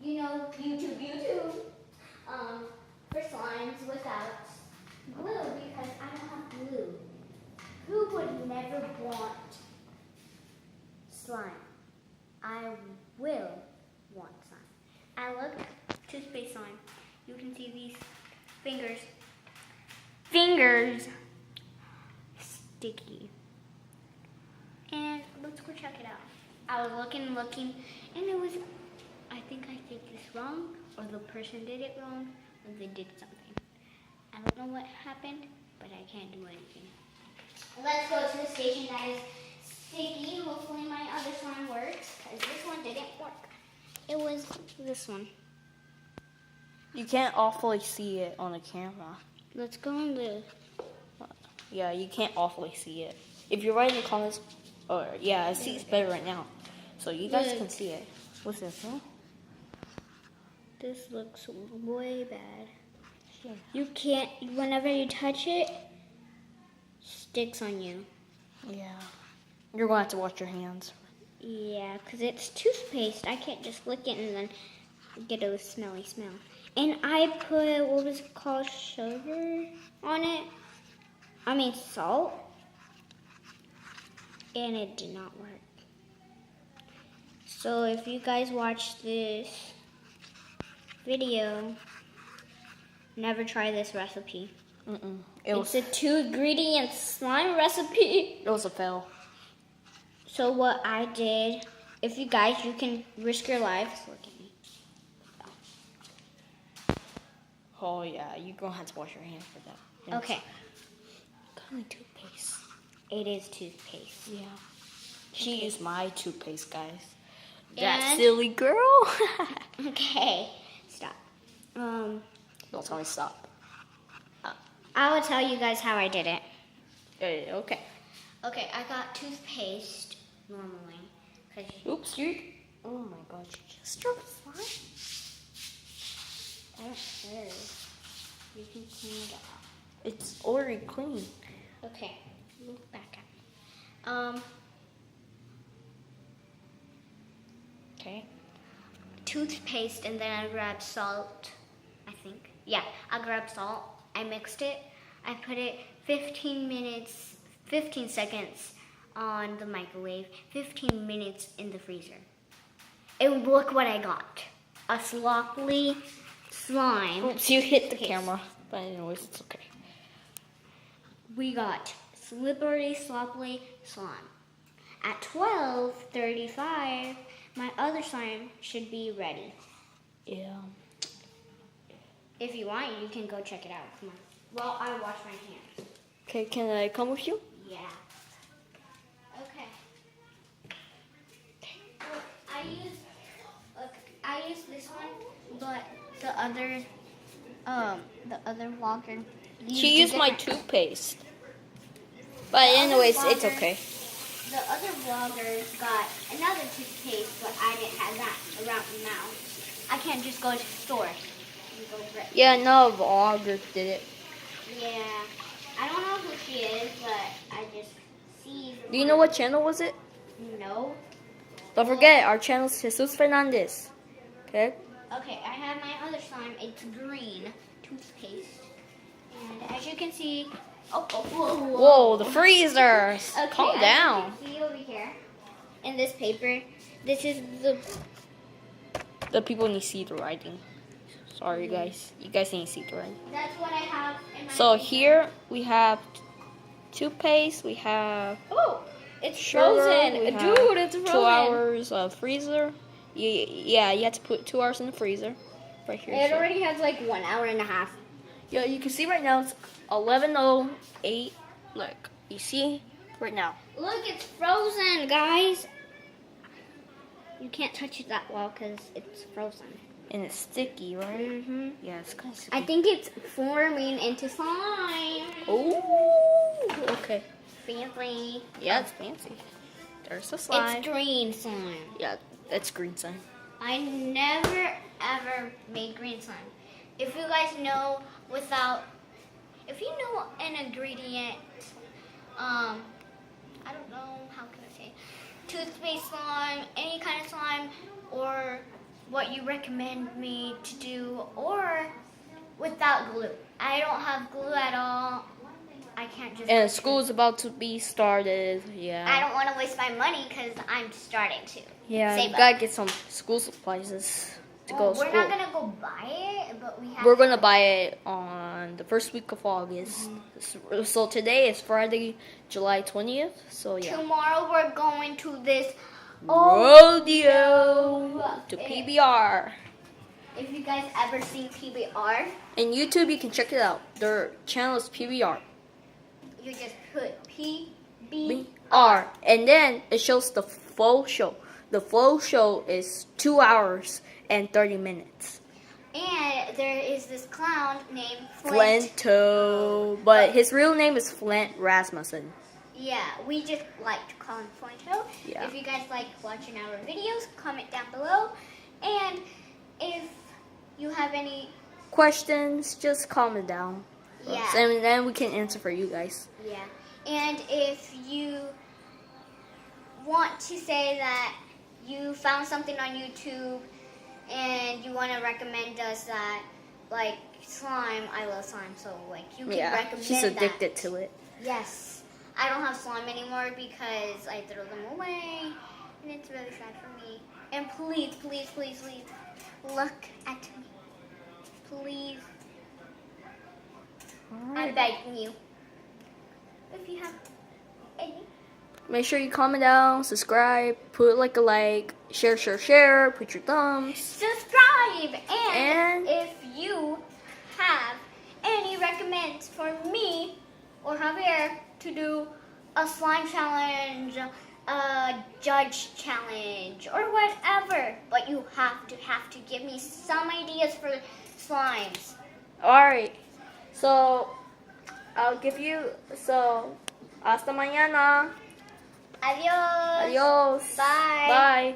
YouTube, for slimes without glue because I don't have glue. Who would never want slime? I will want slime. I look, toothpaste slime. You can see these fingers. Fingers sticky. And let's go check it out. I was looking, and it was, I think I did this wrong, or the person did it wrong, or they did something. I don't know what happened, but I can't do anything. Let's go to the station that is sticky. Hopefully my other slime works, because this one didn't work. It was this one. You can't awfully see it on the camera. Let's go in the... Yeah, you can't awfully see it. If you write in the comments, or yeah, I see it's better right now. So you guys can see it. What's this, huh? This looks way bad. Yeah. You can't, whenever you touch it, sticks on you. Yeah. You're going to have to wash your hands. Yeah, because it's toothpaste. I can't just lick it and then get a smelly smell. And I put, what was it called, sugar on it? I mean salt. And it did not work. So if you guys watch this video, never try this recipe. It's a 2-ingredient slime recipe. It was a fail. So what I did, if you guys, you can risk your lives. Look at me. Oh yeah, you're going to have to wash your hands for that. Okay. Kind of toothpaste. It is toothpaste. Yeah. She used my toothpaste, guys. And- That silly girl. Okay. Stop. Don't tell me stop. I will tell you guys how I did it. Okay. Okay, I got toothpaste normally. Oops, you. Oh my God, you just dropped slime. I don't care. You can clean it up. It's already clean. Okay, look back at me. Okay. Toothpaste, and then I grabbed salt, I think. Yeah, I grabbed salt. I mixed it. I put it 15 seconds on the microwave, 15 minutes in the freezer. And look what I got. A sloppy slime. Oops, you hit the camera. But anyways, it's okay. We got slippery, sloppy slime. At 12:35, my other slime should be ready. Yeah. If you want, you can go check it out. Come on. Well, I wash my hands. Okay, can I come with you? Yeah. Okay. I use this one, but the other vlogger. She used my toothpaste. But anyways, it's okay. The other vlogger got another toothpaste, but I didn't have that around now. I can't just go to the store and go for it. Yeah, no vlogger did it. Yeah. I don't know who she is, but I just see. Do you know what channel was it? No. Don't forget, our channel is Jesus Fernandez. Okay? Okay, I have my other slime. It's green toothpaste. And as you can see, Whoa, the freezer. Okay, Calm down. As you can see over here, in this paper, this is The people need to see the writing. Sorry, guys. You guys need to see the writing. That's what I have in my So paper. here we have toothpaste. We have Oh, it's sugar. frozen. We have Dude, it's frozen. 2 hours of freezer. Yeah, you have to put 2 hours in the freezer. Right here. It so- already has like 1 hour and a half. Yeah, you can see right now it's 11:08. Look, you see right now. Look, it's frozen, guys. You can't touch it that well because it's frozen. And it's sticky, right? Mm-hmm. Yeah, it's kind of sticky. I think it's forming into slime. Oh, okay. Fancy. Yeah, it's fancy. There's the slime. It's green slime. Yeah, that's green slime. I never ever made green slime. If you guys know if you know an ingredient, I don't know, how can I say, toothpaste slime, any kind of slime, or what you recommend me to do, or without glue. I don't have glue at all. I can't just. And school's about to be started. Yeah. I don't want to waste my money because I'm starting to. Yeah, Save you up. gotta get some school supplies to go to We're school. not gonna go buy it, but we have. We're gonna buy it on the first week of August. So today is Friday, July 20th. So yeah. Tomorrow we're going to this Rodeo to PBR. If you guys ever seen PBR, And YouTube, you can check it out. Their channel is PBR. you just put PBR. BR. And then it shows the full show. The full show is 2 hours and 30 minutes. And there is this clown named Flint. Flinto. But his real name is Flint Rasmussen. Yeah, we just like to call him Flinto. Yeah. If you guys like watching our videos, comment down below. And if you have any, Questions, just comment down. Yeah. And then we can answer for you guys. yeah. And if you want to say that you found something on YouTube and you want to recommend us that, like slime, I love slime, so like you can recommend she's that. addicted to it. Yes. I don't have slime anymore because I throw them away, and it's really sad for me. And please, please, please, please, look at me. Please. I'm begging you. If you have any. Make sure you comment down, subscribe, put like a like, share, put your thumbs. Subscribe! And And- if you have any recommends for me or Javier to do a slime challenge, a judge challenge, or whatever, but you have to give me some ideas for slimes. Alright, so I'll give you, hasta mañana. Adios. Adios. Bye. Bye.